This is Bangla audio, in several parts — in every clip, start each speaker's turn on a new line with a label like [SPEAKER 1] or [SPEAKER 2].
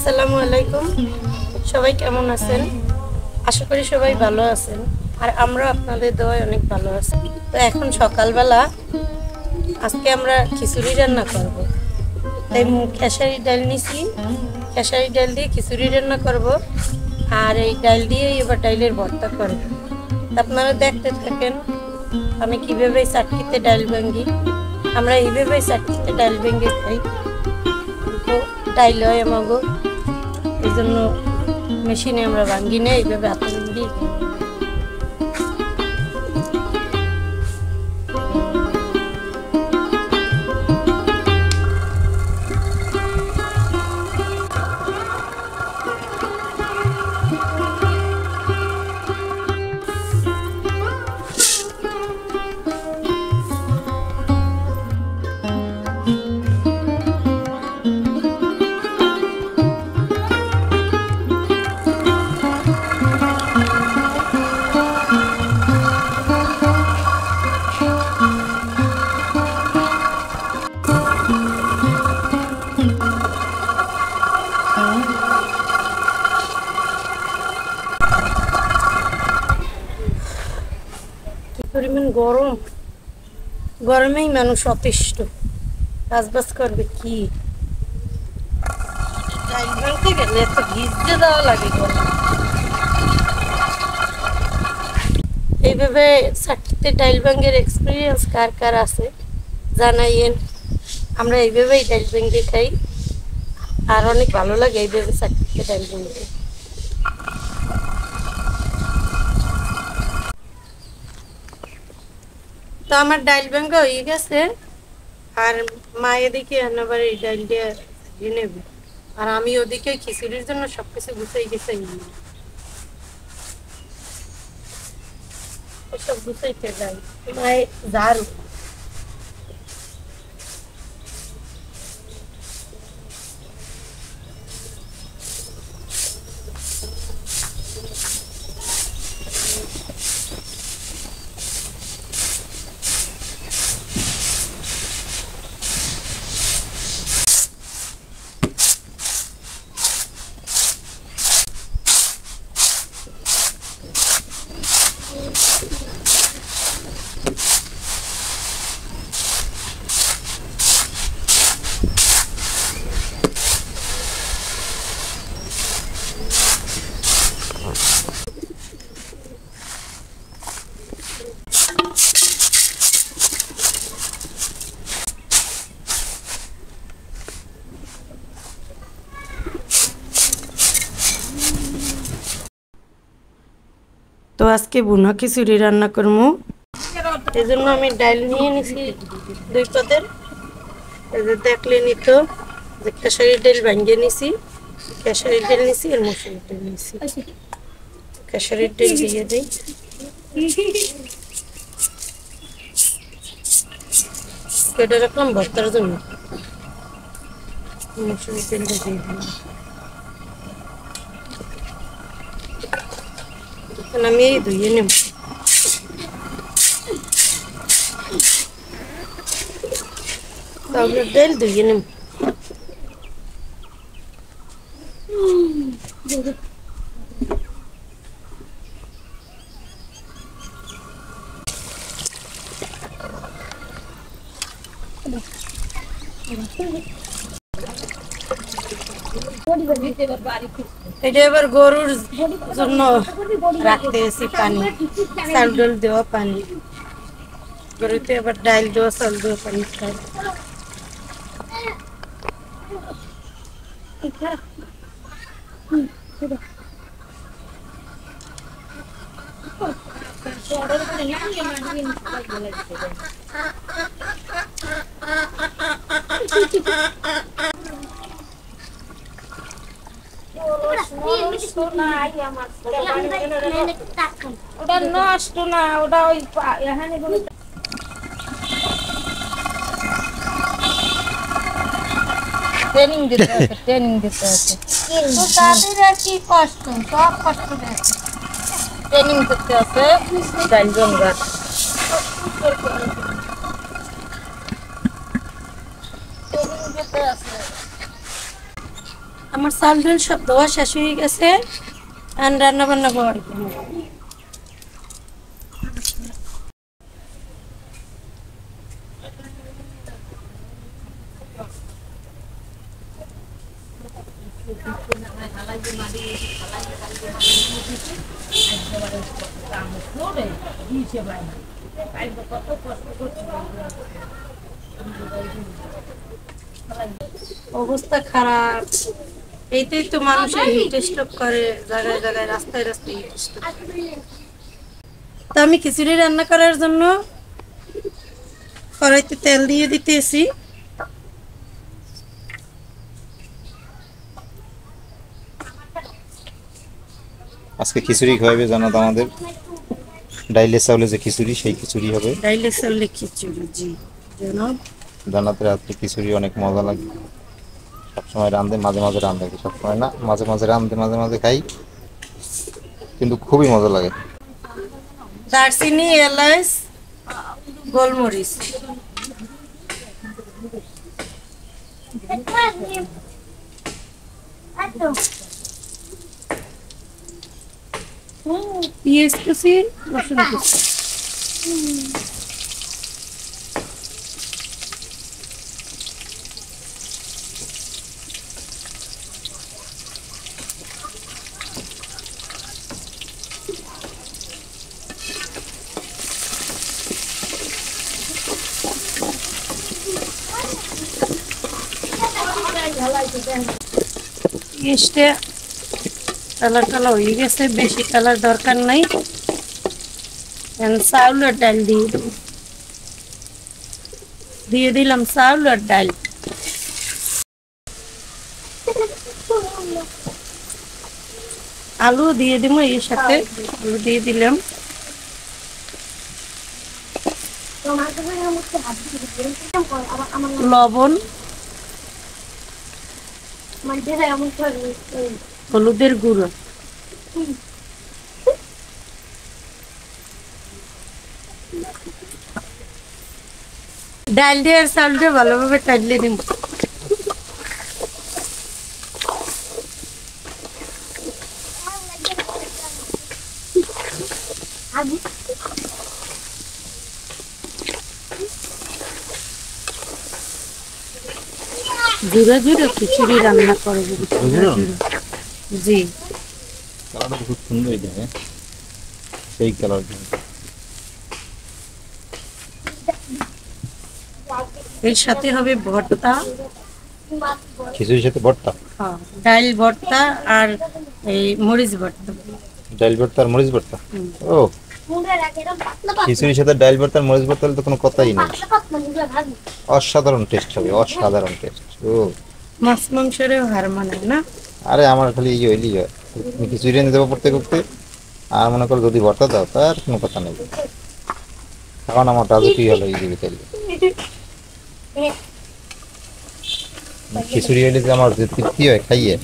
[SPEAKER 1] আসসালামু আলাইকুম। সবাই কেমন আছেন? আশা করি সবাই ভালো আছেন, আর আমরা আপনাদের দোয়ায় অনেক ভালো আছি। তো এখন সকালবেলা আজকে আমরা খিচুড়ি রান্না করব। তাই খেসারি ডাল নিছি, খেসারি ডাল দিয়ে খিচুড়ি রান্না করব, আর এই ডাল দিয়ে এবার ডালের ভর্তা করব। আপনারা দেখতে থাকেন আমি কিভাবে চাটকিতে ডাল ভাঙ্গি। আমরা এইভাবে চাটকিতে ডাল ভেঙে খাই, তো ডাল হয় আমাগো, এই জন্য মেশিনে আমরা ভাঙ্গি না, এইভাবে হাতে ভাঙ্গি। পরিমাণ গরম, গরমেই মানুষ অতিষ্ঠ, কাজবাজ করবে কি? ডাল ভাঙতে গেলে এত ভিজতে দেওয়া লাগে গরম। এইভাবে চাটকিতে ডাল ভাঙ্গের এক্সপিরিয়েন্স কার কার আছে জানাইয়েন। আমরা এইভাবেই ডাল ভাঙ্গে খাই, আর অনেক ভালো লাগে এইভাবে চাটকিতে ডাল ভাঙ্গে। তো আমার ডাল ভাঙ্গা হয়ে গেছে, আর মা এদিকে আবার এই ডাল দিয়ে নেবে, আর আমি ওদিকে খিচুড়ির জন্য সবকিছু গুছাই গেছাই সব গুছাইতে যাই। মায়ে ঝাড়ু তো আজকে বুনা খিচুড়ি রান্না করবো, এই জন্য আমি ডাল নিয়ে নিছি 2 পদের। দেখলে নিত যে খেসারি ডাল ভাঙ্গে নিছি, খেসারি ডাল নিছি আর মসুর ডাল নিছি। খেসারি ডাল দিয়ে দিই, কেটে রাখলাম ভর্তার জন্য। মসুর ডালটা দিয়ে দিলাম, আমি এই ধুয়ে নেব। তারপরে ডাল ধুয়ে নেব। এটা এবার গরুর জন্য রাখতে এসেছি পানি, চাল ডাল দেওয়া পানি। গরুতে এবার ডাল দেওয়া, চাল দেওয়া পানি খাই। ওটা নষ্ট না, ওটা ওই এখানে ট্রেনিং দিতে আছে, ট্রেনিং দিতে আছে। তো তাদের আর কি কষ্ট, সব কষ্ট দিচ্ছে, ট্রেনিং দিতে আছে ডালজনরা। ট্রেনিং দিতে আছে। আমার চাল ডাল সব ধোয়া শেষ হয়ে গেছে, আর রান্না বান্না করার অবস্থা খারাপ। এইটাই তো মানুষের হিট স্ট্রোক করে, জায়গায় জায়গায় রাস্তায় রাস্তায় হিট স্ট্রোক। তো আমি খিচুড়ি রান্না করার জন্য কড়াইতে তেল দিয়ে দিতেছি।
[SPEAKER 2] আজকে খিচুড়ি খাওয়াবে জানাত আমাদের, ডাইলের চাউলে যে খিচুড়ি সেই খিচুড়ি হবে।
[SPEAKER 1] ডাইলে চাউলে খিচুড়ি, জি জানাব।
[SPEAKER 2] জানাতের রাত্রে খিচুড়ি অনেক মজা লাগে, সবসময় রান্ধে, মাঝে মাঝে রান্ধে, সবসময় না, মাঝে মাঝে রান্ধে, মাঝে মাঝে খাই, কিন্তু খুবই মজা লাগে।
[SPEAKER 1] দারচিনি, এলাচ, গোলমরিচ, পেঁয়াজ কুচি, রসুন কুচি। পেঁয়াজটা কালার কালার হয়ে গেছে, বেশি কালার দরকার নাই। চাউল আর ডাল দিয়ে দেবো, দিয়ে দিলাম চাউল আর ডাল। আলু দিয়ে দিব এর সাথে, আলু দিয়ে দিলাম। লবণ, হলুদের গুঁড়ো, ডাল দিয়ে আর চাল দিয়ে ভালোভাবে টাইলে দিব। জুড়ে জুড়ে খিচুড়ি রান্না করবো, জি।
[SPEAKER 2] কালারটা খুব সুন্দর, সেই কালার।
[SPEAKER 1] এর সাথে হবে ভর্তা,
[SPEAKER 2] খিচুড়ির সাথে ভর্তা,
[SPEAKER 1] ডাল ভর্তা আর এই মরিচ ভর্তা।
[SPEAKER 2] ডাল ভর্তা আর মরিচ ভর্তা, ও খিচুড়ির সাথে ডাল ভর্তা আর মরিচ ভর্তা তো কোনো কথাই নেই, অসাধারণ টেস্ট হবে, অসাধারণ টেস্ট। ও
[SPEAKER 1] মাছ মাংসেরও হার মানায় না।
[SPEAKER 2] আরে আমার খালি ইয়ে হইলেই হয়, তুমি খিচুড়ি এনে দেবো করতে করতে, আর মনে করো যদি ভর্তা দাও তার কোনো কথা নেই, এখন আমার রাজুকি হলো এই দিকে তাইলে। খিচুড়ি হইলে যে আমার যে তৃপ্তি হয় খাইয়ে,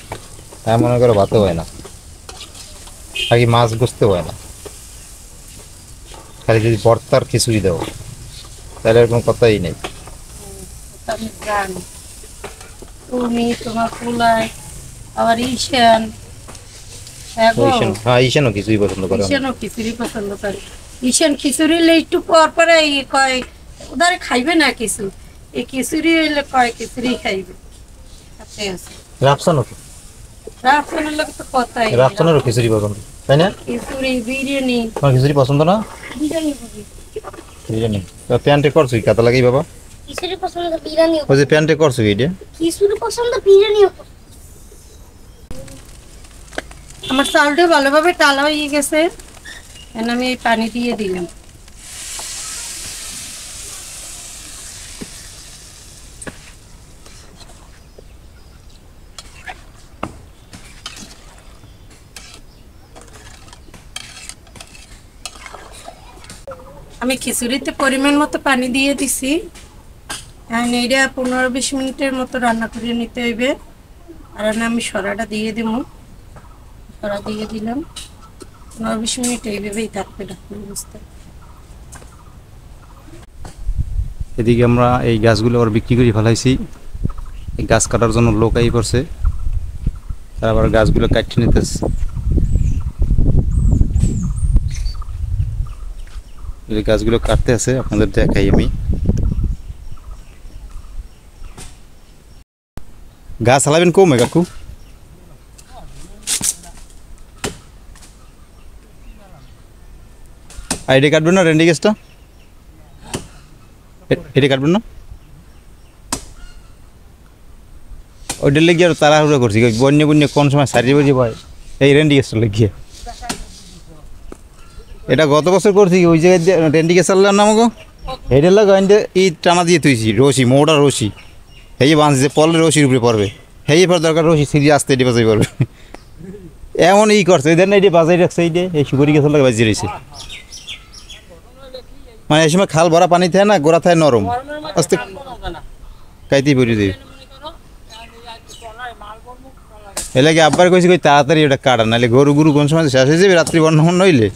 [SPEAKER 2] তা মনে করো ভাতে হয় না, খালি মাছ গোস্তে হয় না, খালি যদি ভর্তার খিচুড়ি দাও তাহলে আর কোনো কথাই নেই।
[SPEAKER 1] আমি জানি তুমি তোমার পোলায় আবার ঈশান,
[SPEAKER 2] হ্যাঁ ঈশানও খিচুড়ি পছন্দ করে,
[SPEAKER 1] ঈশানও খিচুড়ি পছন্দ করে। ঈশান খিচুড়ি হলে একটু পর পরে কয় ওদারে খাইবে না কিছু, এই খিচুড়ি হইলে কয় খিচুড়ি খাইবে।
[SPEAKER 2] রাফসানও,
[SPEAKER 1] রাফসানের লোক তো কথাই,
[SPEAKER 2] রাফসানেরও খিচুড়ি পছন্দ, তাই না?
[SPEAKER 1] খিচুড়ি, বিরিয়ানি।
[SPEAKER 2] তোমার খিচুড়ি পছন্দ না? বিরিয়ানি প্যান্টে করছো কি কাতা লাগি বাবা?
[SPEAKER 3] খিচুড়ি পছন্দ, বিরিয়ানি
[SPEAKER 2] ওই যে প্যান্টে করছো কি এটা?
[SPEAKER 3] খিচুড়ি পছন্দ, বিরিয়ানি।
[SPEAKER 1] আমার চালটা ভালোভাবে টালা হয়ে গেছে, এখন আমি এই পানি দিয়ে দিলাম। আমি খিচুড়িতে পরিমাণ মতো পানি দিয়ে দিছি, এখন এইটা 15-20 মিনিটের মতো রান্না করে নিতে হইবে। আর আমি সরাটা দিয়ে দিব, সরা দিয়ে দিলাম। 15-20 মিনিট এইভাবেই থাকবে ঢাকনা অবস্থায়।
[SPEAKER 2] এদিকে আমরা এই গাছগুলো আবার বিক্রি করে ফেলাইছি, এই গাছ কাটার জন্য লোক আই পড়ছে, তার আবার গাছগুলো কাটতে নিতেছে। এই গাছগুলো কাটতে আছে, আপনাদের দেখাই আমি। গাছ হালাবেন কমে কাকু? আইডি কাটবেন না রেন্ডি গাছটা? এটি কাটবেন না? ওইটা লেগে আর তাড়াহুড়ো করছি, বন্য বন্য কোন সময় সারিয়ে বাজি ভাই এই রেন্ডি গাছটা লেগিয়ে। এটা গত বছর করছি, ওই জায়গায় রেন্ডি গাছ চাললাম না আমাকে, হেঁটে লাগ এই টানা দিয়ে তুইছি রশি, মোটা রশি, হেয়ে বাঁধছি যে পলের রশির উপরে পড়বে, হেয়ে পর দরকার রশি সিরিয়ে আসতে এটি বাজাই পড়বে। এমন করছে ওই দেন এটি বাজাই রাখছে, এই যে এই সুগরি গাছ লাগে বাজিয়ে রয়েছে। মানে এই সময় খাল ভরা পানি থাকে না, গোড়া থাকে নরম, আস্তে কাইতেই পড়ে দেবে। এ লাগে আব্বার কইছি কই তাড়াতাড়ি ওটা কাটা, নাহলে গরু গরু কোন সময় শেষ হয়ে যাবে রাত্রি বন্ধ হইলে।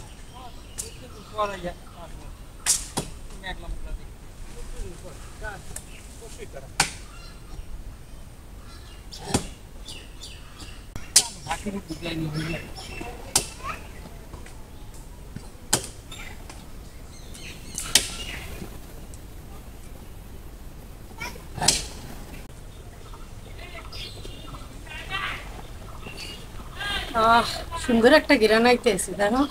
[SPEAKER 1] সুন্দর একটা গিরান আইতেছে, দেখো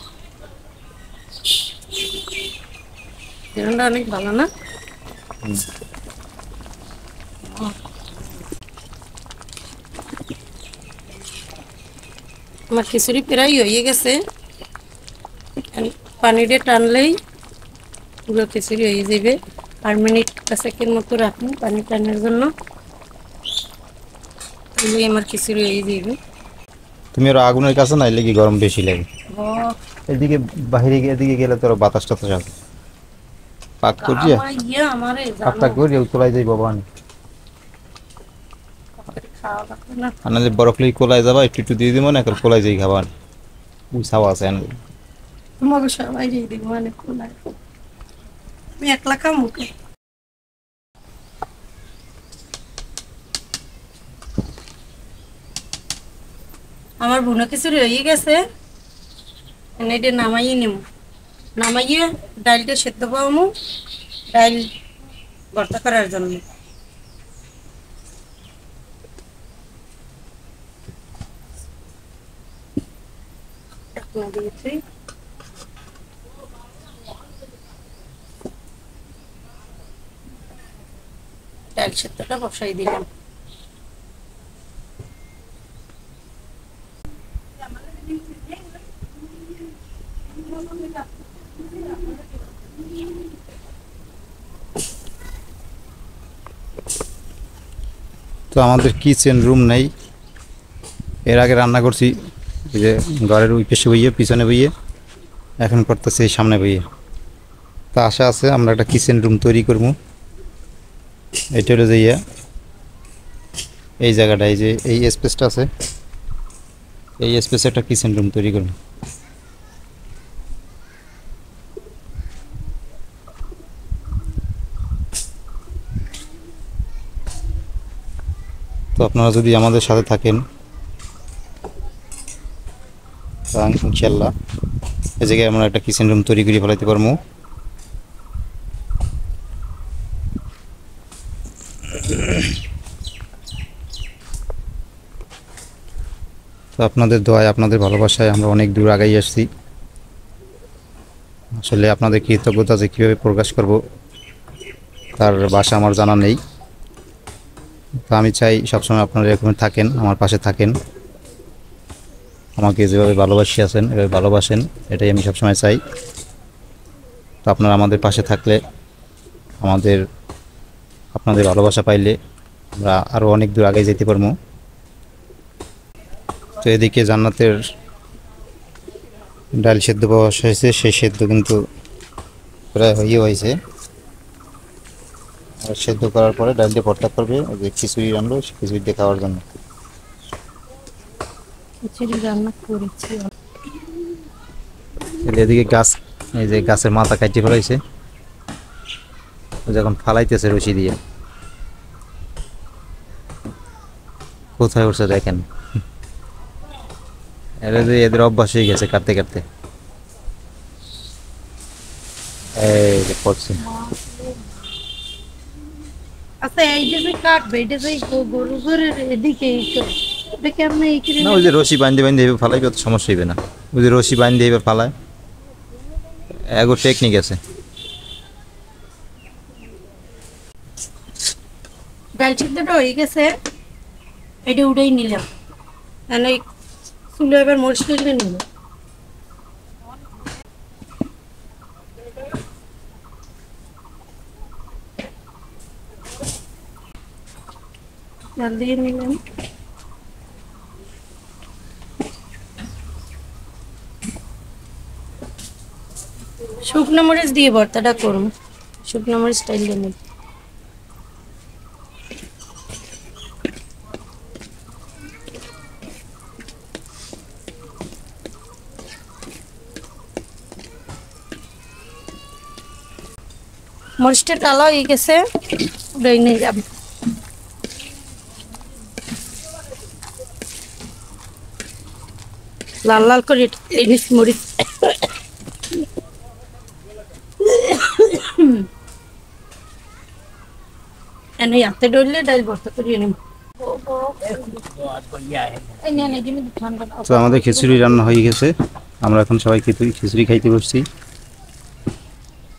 [SPEAKER 1] গিরানটা অনেক ভালো না? আমার খিচুড়ি প্রায় হয়ে গেছে, পানি দিয়ে টানলেই পুরো খিচুড়ি হয়ে যাবে। আর মিনিট 5 মতো রাখুন পানি টানার জন্য, তাহলে আমার খিচুড়ি হয়ে যাবে।
[SPEAKER 2] তুমি আর আগুনের কাছে না, এলে কি গরম বেশি লাগে। এদিকে বাহিরে এদিকে গেলে তোর বাতাস টাতাস আসে, পাক করছি পাকটা করি তোলাই যাই বাবা আনি। আর নাহলে বরফলি কোলায় যাবা, একটু একটু দিয়ে দিব না, এখন কোলায় যাই খাবা আনি, ওই ছাওয়া আছে আনি।
[SPEAKER 1] তোমাকে সবাই দিয়ে দিব, অনেক খোলায় আমি একলা খামুকে। আমার বোনা খিচুড়ি হয়ে গেছে, এটা নামাইয়ে নিব, নামাইয়ে ডালটা সেদ্ধ পাবো, ডাল ভর্তা করার জন্য। ডাল সেদ্ধটা বসাই দিলাম।
[SPEAKER 2] তো আমাদের কিচেন রুম নেই, এর আগে রান্না করছি এই যে ঘরের ওই পাশে বইয়ে, পিছনে বইয়ে, এখন করতেছে এই সামনে বইয়ে। তা আশা আছে আমরা একটা কিচেন রুম তৈরি করবো। এটা হলো যে এই জায়গাটায় যে এই স্পেসটা আছে, এই স্পেসে একটা কিচেন রুম তৈরি করবো। তো আপনারা যদি আমাদের সাথে থাকেন ইনশাল্লাহ এই জায়গায় আমরা একটা কিচেন রুম তৈরি করে ফেলাইতে পারবো। তো আপনাদের দোয়ায়, আপনাদের ভালোবাসায় আমরা অনেক দূর আগাই আসছি। আসলে আপনাদের কৃতজ্ঞতা যে কীভাবে প্রকাশ করব তার ভাষা আমার জানা নেই। তো আমি চাই সবসময় আপনারা এরকম থাকেন, আমার পাশে থাকেন, আমাকে যেভাবে ভালোবাসি আছেন এভাবে ভালোবাসেন, এটাই আমি সবসময় চাই। তো আপনারা আমাদের পাশে থাকলে, আপনাদের ভালোবাসা পাইলে আমরা আরও অনেক দূর আগে যেতে পারবো। তো এদিকে জান্নাতের ডাল সেদ্ধ বসা হয়েছে, সেই সেদ্ধ কিন্তু প্রায় হয়েছে। আর সেদ্ধ করার পরে ডাল দিয়ে ভর্তা করবে, ওই যে খিচুড়ি রান্না, খিচুড়ি দিয়ে খাওয়ার জন্য।
[SPEAKER 1] খিচুড়ি রান্না করেছি।
[SPEAKER 2] এদিকে গাছ, এই যে গাছের মাথা কাটিয়ে ফেলাইছে, যখন ফালাইতেছে রশি দিয়ে, কোথায় উঠছে দেখেন। এরা যে এদের অভ্যাস হয়ে গেছে কাটতে কাটতে। এই যে পড়ছে।
[SPEAKER 1] আচ্ছা এই যে কাটবে এটা যে গরু ঘরের এদিকে এটা কেমন এই করে
[SPEAKER 2] না ওই যে রশি বান্ধে বান্ধে এবার ফালাই কত সমস্যা হইবে না। ওই যে রশি বান্ধে এবার ফালায় এগো টেকনিক আছে।
[SPEAKER 1] ডাল সিদ্ধটা হয়ে গেছে, এটা উঠেই নিলাম। আর এই চুলো এবার মরিচ তুলে নিল। ডাল দিয়ে নিলাম। শুকনো মরিচ দিয়ে ভর্তাটা করুন, শুকনো মরিচ স্টাইল দিয়ে নিন। মরিচটা কালো হয়ে গেছে, উড়াই নিয়ে যাব। লাল লাল করে ইলিশ মরিচ এনে হাতে ডললে ডাল ভর্তা করিয়ে নিব।
[SPEAKER 2] তো আমাদের খিচুড়ি রান্না হয়ে গেছে, আমরা এখন সবাই খিচুড়ি খাইতে বসছি।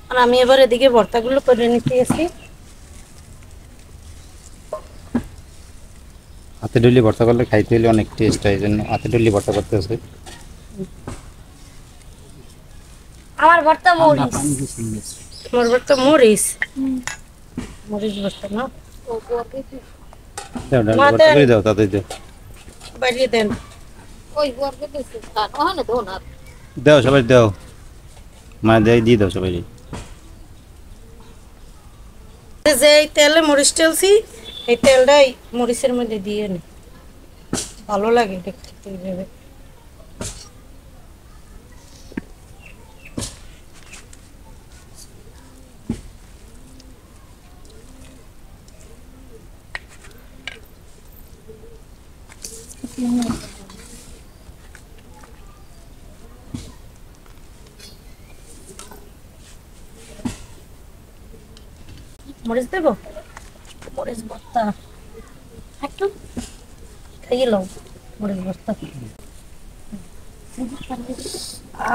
[SPEAKER 1] আর আমি এবার এদিকে ভর্তাগুলো করে নিতে গেছি।
[SPEAKER 2] হাতে ডলি ভর্তা করলে খাইতে হলে অনেক টেস্ট হয়, এই জন্য হাতে ডলি ভর্তা করতে আছে।
[SPEAKER 3] আমার ভর্তা মরিচ।
[SPEAKER 1] আমার ভর্তা মরিচ, মরিচ ভর্তা না
[SPEAKER 2] দাও ডাল ভর্তা করে দাও, তাতে দাও
[SPEAKER 1] বাড়িয়ে দেন।
[SPEAKER 3] ওই বর্গে দিছে তার ওখানে দো না।
[SPEAKER 2] দাও সবাই দাও, মা দেয় দিয়ে দাও সবাই।
[SPEAKER 1] যে এই তেলে মরিচ টেলছি, এই তেলটাই মরিচের মধ্যে দিয়ে নি, ভালো লাগে দেখতে এইভাবে। মরিচ দেবো, মরিচ ভর্তা একটু খাইয়ে লও, মরিচ ভর্তা।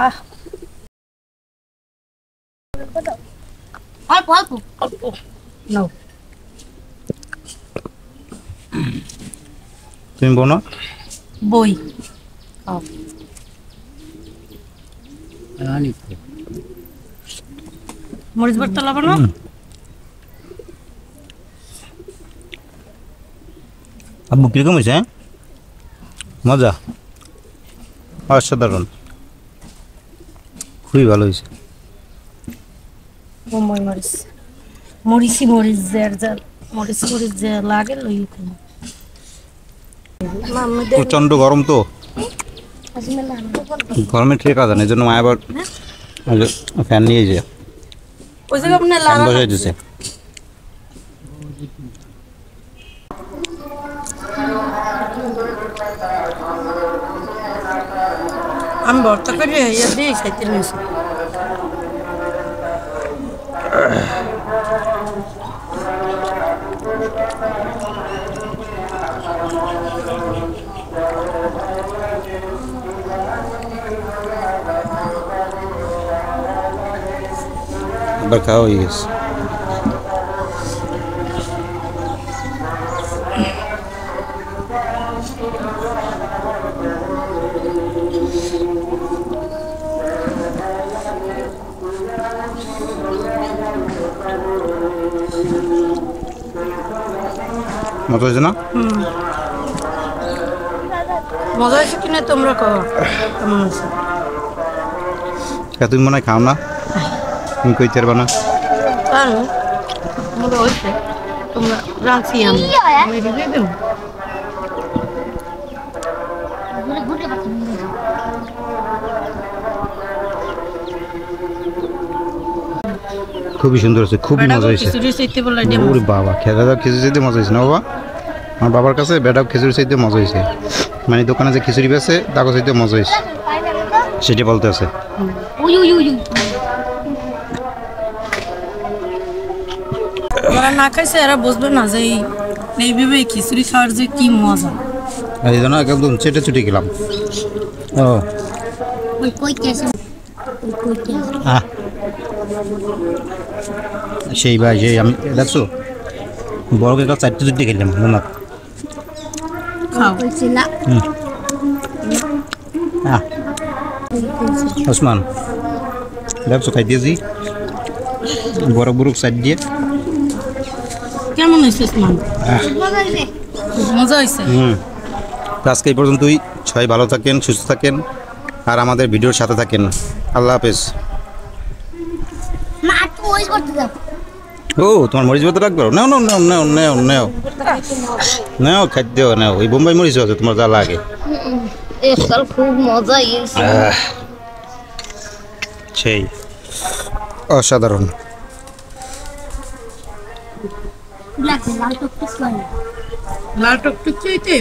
[SPEAKER 1] আহ
[SPEAKER 3] অল্প অল্প
[SPEAKER 1] অল্প নাও।
[SPEAKER 2] তুমি বোনো
[SPEAKER 1] বই খাও। মরিচ ভর্তা লাগানো
[SPEAKER 2] আব্বু কিরকম হয়েছে? মজা, অসাধারণ, খুবই ভালো হয়েছে।
[SPEAKER 1] বোম্বাই মরিচ, মরিচি মরিচ যার যার মরিচ মরিচ যে লাগে লই খাই।
[SPEAKER 2] প্রচন্ড গরম তো, গরমে ঠিক আছে না, এই জন্য মা আবার ফ্যান নিয়ে যায়,
[SPEAKER 1] ওই জায়গা আপনার
[SPEAKER 2] ফ্যান
[SPEAKER 1] লাগা
[SPEAKER 2] বসাই দিছে।
[SPEAKER 1] আমি ভর্তা করে ইয়ে দিয়ে খাইতে নিয়েছি।
[SPEAKER 2] এবার খাওয়া হয়ে গেছে। মজা হয়েছে না?
[SPEAKER 1] মজা হয়েছে কিনা তোমরা খাও, কেমন আছে?
[SPEAKER 2] তুমি মনে হয় খাও না, তুমি কইতে পারবা না।
[SPEAKER 1] জানো মজা হয়েছে, তোমরা রাঁধছি আমি রেখে দেবো।
[SPEAKER 3] ঘুরে ঘুরে বাকি
[SPEAKER 2] খুবই সুন্দর হয়েছে, খুবই মজা হয়েছে।
[SPEAKER 1] খিচুড়ি চাইতে বললে
[SPEAKER 2] ওরে বাবা, খেলা দাও খিচুড়ি চাইতে মজা হয়েছে না বাবা? আমার বাবার কাছে বেডাও খিচুড়ি চাইতে মজা হয়েছে। মানে দোকানে যে খিচুড়ি বেছে তাকে চাইতে মজা হয়েছে সেটা বলতে আছে।
[SPEAKER 3] We we we we.
[SPEAKER 1] যারা না খাইছে এরা বুঝবে না যে এইভাবে খিচুড়ি খাওয়ার যে কি মজা।
[SPEAKER 2] এই জন্য একদম চেটে চুটে গেলাম। ও
[SPEAKER 3] ওই কইতে আছে ওই কইতে আছে
[SPEAKER 2] আহ সেই ভাই সেই আমি দেখছো বড় একটা 4টে 2টে খেলাম না।
[SPEAKER 1] খাও
[SPEAKER 3] কইছে না
[SPEAKER 2] আহ ওসমান দেখছো খাই দিয়েছি বড় বড় সাইড দিয়ে।
[SPEAKER 1] কেমন হয়েছে ওসমান?
[SPEAKER 3] মজা হইছে
[SPEAKER 1] মজা হয়েছে।
[SPEAKER 2] আজকে এই পর্যন্তই। সবাই ভালো থাকেন, সুস্থ থাকেন, আর আমাদের ভিডিওর সাথে থাকেন। আল্লাহ হাফেজ।
[SPEAKER 3] না একটু ওই করতে দাও
[SPEAKER 2] ও তোমার মরিচ ভাত রাখবো? নাও নাও নাও নাও নাও নাও নাও খাদ্য নাও। ওই বোম্বাই মরিচ আছে তোমার যা লাগে।
[SPEAKER 3] একাল খুব মজা হইছে
[SPEAKER 2] সেই অসাধারণ।
[SPEAKER 3] লাল টক টক
[SPEAKER 1] লাল টক টক চাইতে